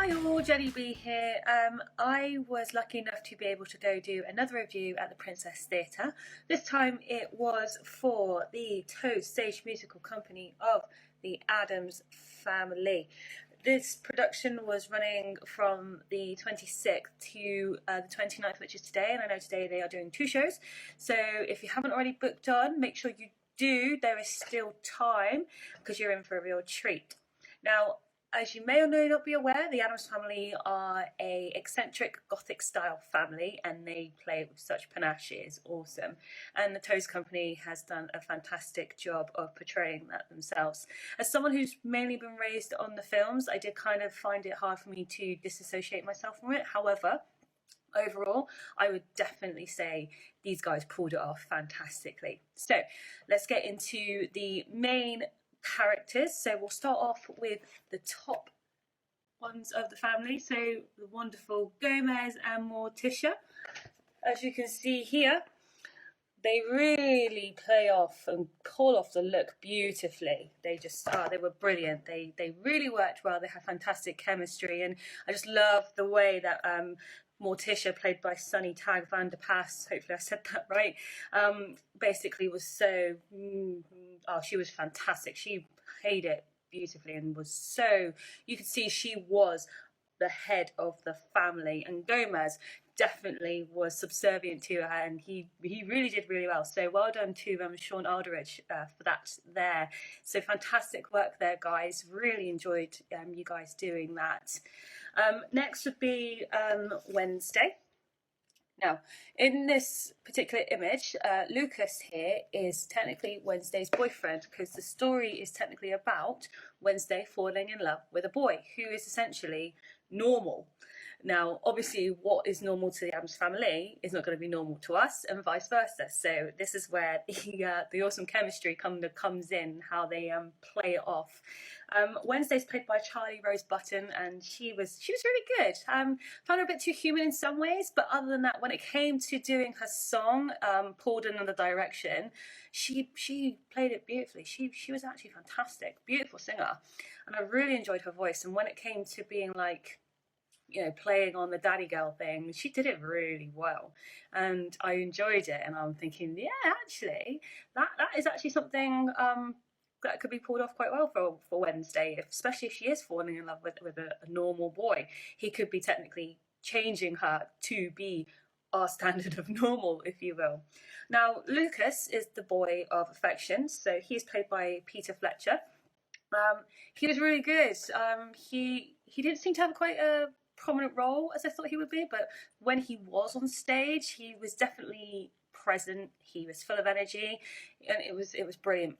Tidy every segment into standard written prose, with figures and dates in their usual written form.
Hi all, Jenny B here. I was lucky enough to be able to go do another review at the Princess Theatre. This time it was for the Toad Stage Musical Company of the Addams Family. This production was running from the 26th to the 29th, which is today, and I know today they are doing two shows. So if you haven't already booked on, make sure you do. There is still time because you're in for a real treat. Now, as you may or may not be aware, the Addams Family are a eccentric Gothic style family and they play with such panache. It is awesome. And the Toes Company has done a fantastic job of portraying that themselves. As someone who's mainly been raised on the films, I did kind of find it hard for me to disassociate myself from it. However, overall, I would definitely say these guys pulled it off fantastically. So let's get into the main characters. So we'll start off with the top ones of the family, so the wonderful Gomez and Morticia. As you can see here, they really play off and pull off the look beautifully. They just they were brilliant. They really worked well. They had fantastic chemistry, and I just love the way that Morticia, played by Sunny Tag Van Der Pass, hopefully I said that right, basically was so, she was fantastic. She played it beautifully and was so, you could see she was the head of the family, and Gomez definitely was subservient to her, and he really did really well. So well done to Sean Alderidge for that there. So fantastic work there, guys. Really enjoyed you guys doing that. Next would be Wednesday. Now, in this particular image, Lucas here is technically Wednesday's boyfriend, because the story is technically about Wednesday falling in love with a boy who is essentially normal. Now, obviously, what is normal to the Addams Family is not going to be normal to us, and vice versa. So this is where the awesome chemistry comes in, how they play it off. Wednesday's played by Charlie Rose Button, and she was really good. Found her a bit too human in some ways, but other than that, when it came to doing her song, pulled in another direction, she played it beautifully. She was actually fantastic, beautiful singer, and I really enjoyed her voice. And when it came to being like, you know, playing on the daddy girl thing, she did it really well, and I enjoyed it. And I'm thinking, yeah, actually, that is actually something that could be pulled off quite well for Wednesday, especially if she is falling in love with a normal boy. He could be technically changing her to be our standard of normal, if you will. Now, Lucas is the boy of affection, so he's played by Peter Fletcher. He was really good. He didn't seem to have quite a prominent role as I thought he would be, but when he was on stage, he was definitely present. He was full of energy, and it was brilliant.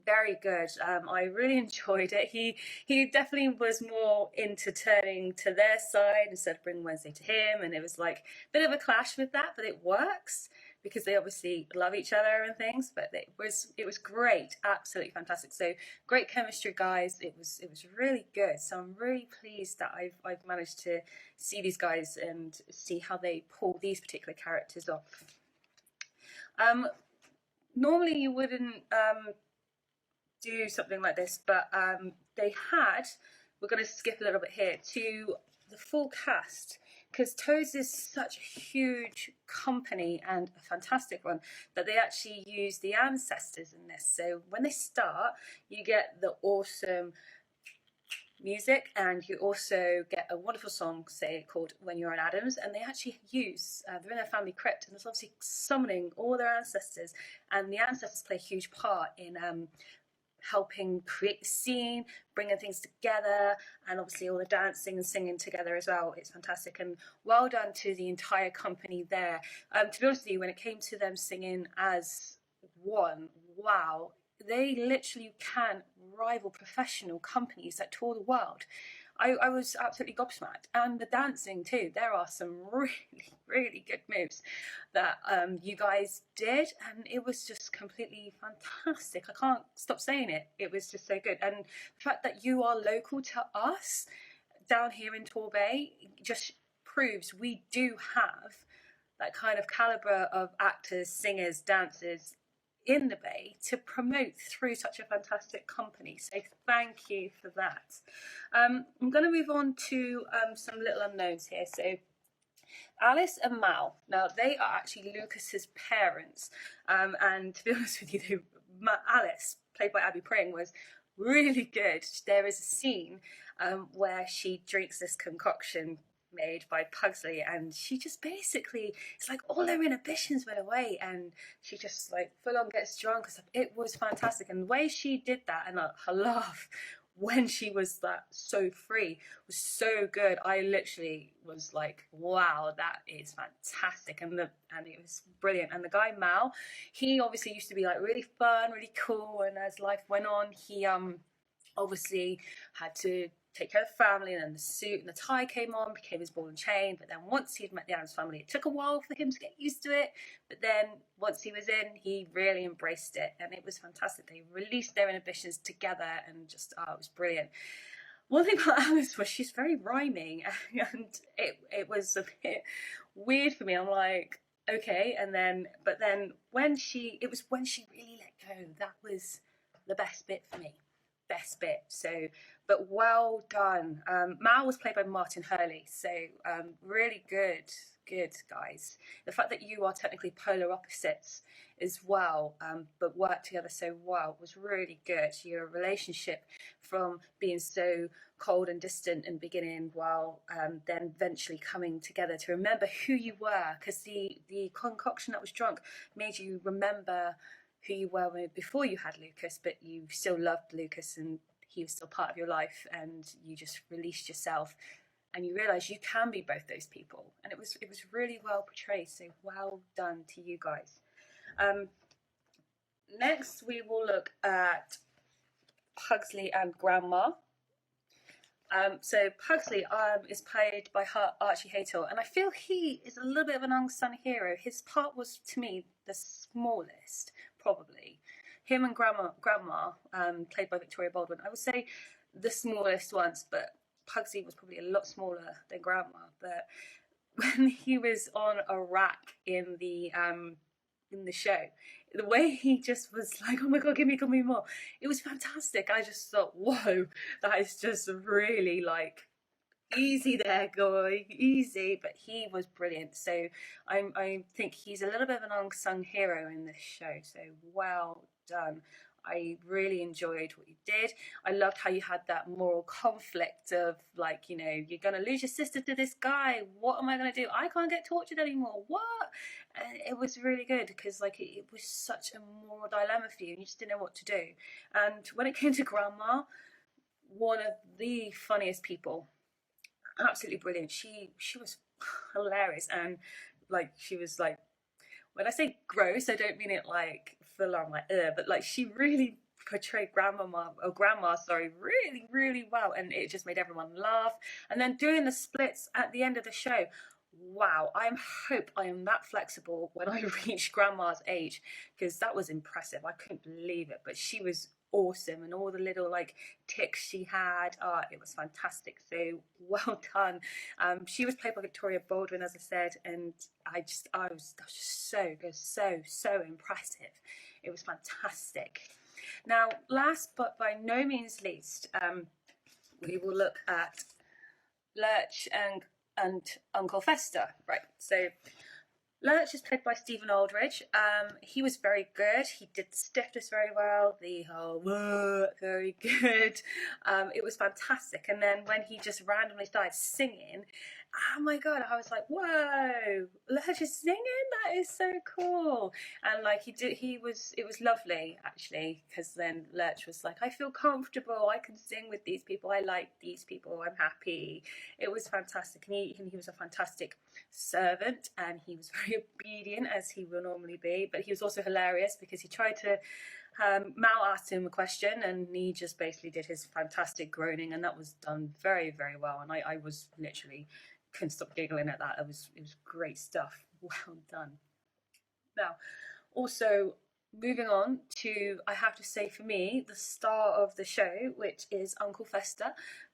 Very good. I really enjoyed it. He definitely was more into turning to their side instead of bringing Wednesday to him, and it was like a bit of a clash with that, but it works because they obviously love each other and things. But it was great, absolutely fantastic. So great chemistry, guys. It was really good. So I'm really pleased that I've managed to see these guys and see how they pull these particular characters off. Normally you wouldn't do something like this, but we're going to skip a little bit here to the full cast, because Toes is such a huge company and a fantastic one that they actually use the ancestors in this. So when they start, you get the awesome music, and you also get a wonderful song, say, called When You're an Addams, and they actually use, they're in their family crypt, and it's obviously summoning all their ancestors, and the ancestors play a huge part in helping create the scene, bringing things together, and obviously all the dancing and singing together as well. It's fantastic, and well done to the entire company there. To be honest with you, when it came to them singing as one, wow, they literally can rival professional companies that tour the world. I was absolutely gobsmacked. And the dancing too, there are some really good moves that you guys did, and it was just completely fantastic. I can't stop saying it. It was just so good. And the fact that you are local to us down here in Torquay just proves we do have that kind of calibre of actors, singers, dancers in the Bay to promote through such a fantastic company. So thank you for that. I'm going to move on to some little unknowns here. So Alice and Mal, now they are actually Lucas's parents, and to be honest with you, Alice, played by Abby Pring, was really good. There is a scene where she drinks this concoction made by Pugsley, and she just basically, it's like all her inhibitions went away and she just like full on gets drunk and stuff. It was fantastic, and the way she did that and her laugh when she was that so free was so good. I literally was like, wow, that is fantastic. And it was brilliant. And the guy Mal, he obviously used to be like really fun, really cool, and as life went on, he obviously had to take care of the family, and then the suit and the tie came on, became his ball and chain. But then once he'd met the Addams family, it took a while for him to get used to it, but then once he was in, he really embraced it, and it was fantastic. They released their inhibitions together, and just it was brilliant. One thing about Alice was she's very rhyming, and it was a bit weird for me. I'm like, okay, and then when she really let go, that was the best bit for me. Best bit. So, but well done. Mal was played by Martin Hurley, so really good guys. The fact that you are technically polar opposites as well, but work together so well was really good. Your relationship from being so cold and distant in the beginning, while then eventually coming together to remember who you were, because the concoction that was drunk made you remember who you were before you had Lucas, but you still loved Lucas and he was still part of your life, and you just released yourself and you realise you can be both those people, and it was really well portrayed. So well done to you guys. Next we will look at Pugsley and Grandma. So Pugsley is played by Archie Haytel, and I feel he is a little bit of an unsung hero. His part was, to me, the smallest, probably. Him and Grandma, played by Victoria Baldwin, I would say the smallest ones, but Pugsley was probably a lot smaller than Grandma. But when he was on a rack in the show, the way he just was like, oh my god, give me more, it was fantastic. I just thought, whoa, that is just really like easy there, guy, easy. But he was brilliant. So I think he's a little bit of an unsung hero in this show, so well done. I really enjoyed what you did. I loved how you had that moral conflict of like, you know, you're going to lose your sister to this guy. What am I going to do? I can't get tortured anymore. What? And it was really good because like it was such a moral dilemma for you and you just didn't know what to do. And when it came to Grandma, one of the funniest people, absolutely brilliant. She was hilarious, and like she was like, when I say gross, I don't mean it like full on like but like she really portrayed grandma, really, really well, and it just made everyone laugh. And then doing the splits at the end of the show, wow, I hope I am that flexible when I reach Grandma's age, because that was impressive. I couldn't believe it, but she was awesome, and all the little like ticks she had, it was fantastic. So well done. She was played by Victoria Baldwin, as I said, and I was just so good, so impressive. It was fantastic. Now, last but by no means least, we will look at Lurch and Uncle Fester. Right, so Lurch is played by Stephen Aldridge. He was very good. He did the stiffness very well. The whole very good. It was fantastic. And then when he just randomly started singing, oh my god, I was like, whoa, Lurch is singing? That is so cool. And like it was lovely actually, because then Lurch was like, I feel comfortable, I can sing with these people, I like these people, I'm happy. It was fantastic. And he was a fantastic servant, and he was very obedient, as he will normally be, but he was also hilarious because he tried to Mal asked him a question and he just basically did his fantastic groaning, and that was done very, very well. And I was literally couldn't stop giggling at that. It was great stuff. Well done. Now, also moving on to, I have to say for me, the star of the show, which is Uncle Fester,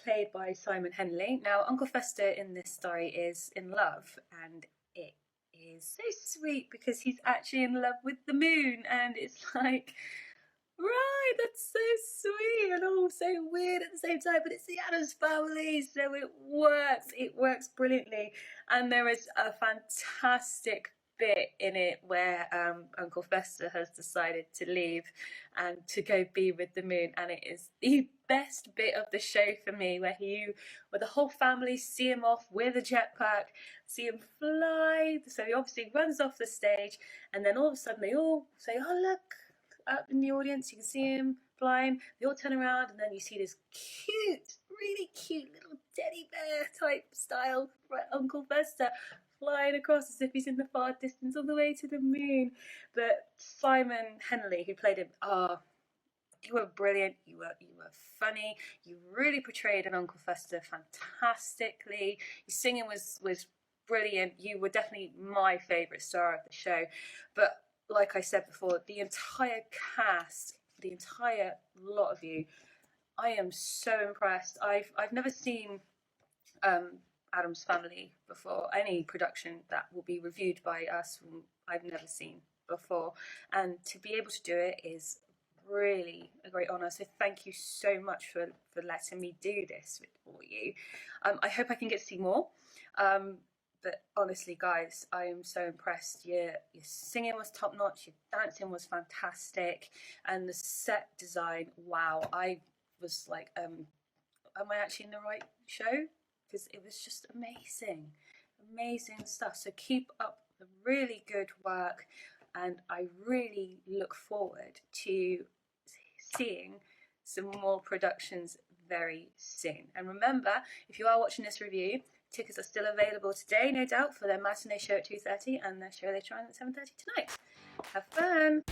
played by Simon Henley. Now, Uncle Fester in this story is in love, and it is so sweet because he's actually in love with the moon, and it's like, right, that's so sweet and also weird at the same time, but it's the Addams Family, so it works brilliantly. And there is a fantastic bit in it where Uncle Fester has decided to leave and to go be with the moon, and it is the best bit of the show for me, where the whole family see him off with a jetpack, see him fly. So he obviously runs off the stage, and then all of a sudden they all say, "Oh look, up in the audience, you can see him flying." They all turn around, and then you see this cute, really cute little teddy bear type style Uncle Fester flying across as if he's in the far distance on the way to the moon. But Simon Henley, who played him, you were brilliant. You were funny. You really portrayed an Uncle Fester fantastically. Your singing was brilliant. You were definitely my favourite star of the show. But like I said before, the entire cast, the entire lot of you, I am so impressed. I've never seen Addams Family before, any production that will be reviewed by us, I've never seen before, and to be able to do it is really a great honour. So thank you so much for letting me do this for you. I hope I can get to see more. But honestly, guys, I am so impressed. Your singing was top notch, your dancing was fantastic, and the set design, wow. I was like, am I actually in the right show? Because it was just amazing stuff. So keep up the really good work, and I really look forward to seeing some more productions very soon. And remember, if you are watching this review, tickets are still available today, no doubt, for their matinee show at 2:30 and their show later on at 7:30 tonight. Have fun!